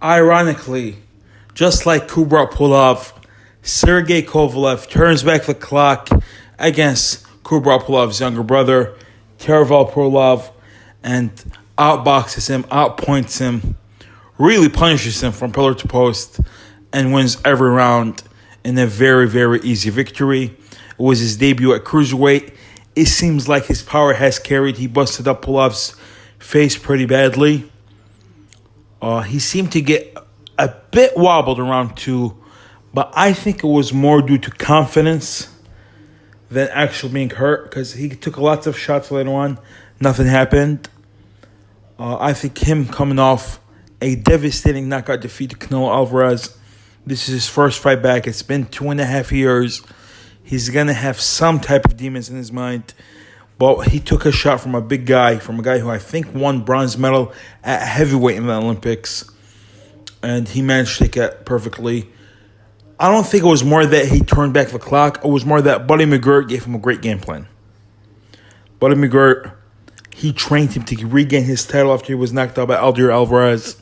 Ironically, just like Kubrat Pulev, Sergey Kovalev turns back the clock against Kubrat Pulev's younger brother, Tervel Pulev, and outboxes him, outpoints him, really punishes him from pillar to post, and wins every round in a very, very easy victory. It was his debut at cruiserweight. It seems like his power has carried. He busted up Pulev's face pretty badly. He seemed to get a bit wobbled around two, but I think it was more due to confidence than actually being hurt, because he took lots of shots later on. Nothing happened. I think him coming off a devastating knockout defeat to Canelo Alvarez. This is his first fight back. It's been 2.5 years. He's going to have some type of demons in his mind. But he took a shot from a big guy, from a guy who I think won bronze medal at heavyweight in the Olympics. And he managed to take it perfectly. I don't think it was more that he turned back the clock. It was more that Buddy McGirt gave him a great game plan. Buddy McGirt, he trained him to regain his title after he was knocked out by Aldir Alvarez.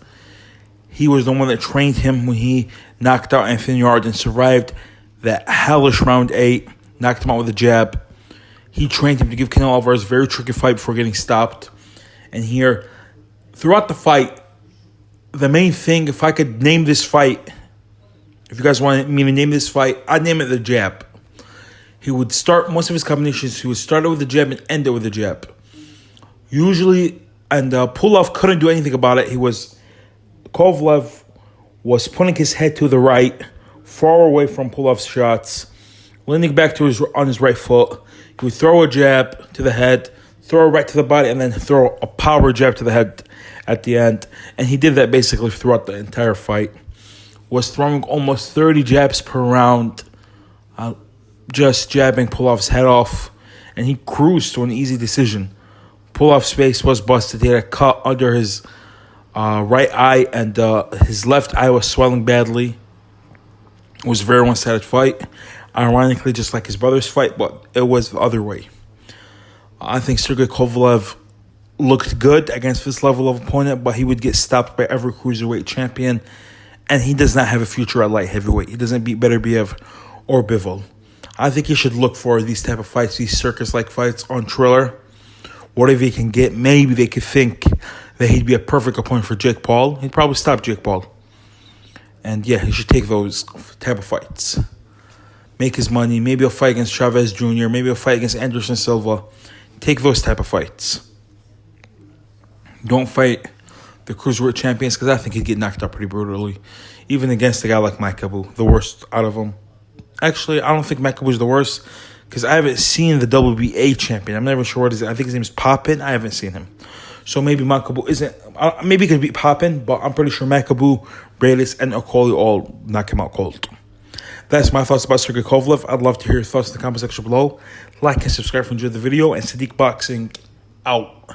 He was the one that trained him when he knocked out Anthony Yarde and survived that hellish round 8, knocked him out with a jab. He trained him to give Canelo Alvarez a very tricky fight before getting stopped. And here, throughout the fight, the main thing, if I could name this fight, if you guys want me to name this fight, I'd name it the jab. He would start most of his combinations, he would start it with the jab and end it with the jab. Usually, and Pulev couldn't do anything about it. Kovalev was putting his head to the right, far away from Pulev's shots, leaning back on his right foot. He would throw a jab to the head, throw it right to the body, and then throw a power jab to the head at the end. And he did that basically throughout the entire fight. Was throwing almost 30 jabs per round, just jabbing Pulev's head off. And he cruised to an easy decision. Pulev's face was busted. He had a cut under his right eye, and his left eye was swelling badly. It was a very one-sided fight. Ironically, just like his brother's fight, but it was the other way. I think Sergey Kovalev looked good against this level of opponent, but he would get stopped by every cruiserweight champion, and he does not have a future at light heavyweight. He doesn't beat Beterbiev or Bivol. I think he should look for these type of fights, these circus-like fights on Triller. Whatever he can get, maybe they could think that he'd be a perfect opponent for Jake Paul. He'd probably stop Jake Paul. And yeah, he should take those type of fights. Make his money. Maybe he'll fight against Chavez Jr. Maybe he'll fight against Anderson Silva. Take those type of fights. Don't fight the cruiserweight champions, because I think he'd get knocked out pretty brutally. Even against a guy like Makabu, the worst out of them. Actually, I don't think Makabu's the worst, because I haven't seen the WBA champion. I'm never sure what his name is. I think his name is Poppin. I haven't seen him. So maybe Makabu isn't... maybe he can beat Poppin, but I'm pretty sure Makabu, Braylis, and Okoli all knock him out cold. That's my thoughts about Sergey Kovalev. I'd love to hear your thoughts in the comment section below. Like and subscribe if you enjoyed the video. And Sadiq Boxing out.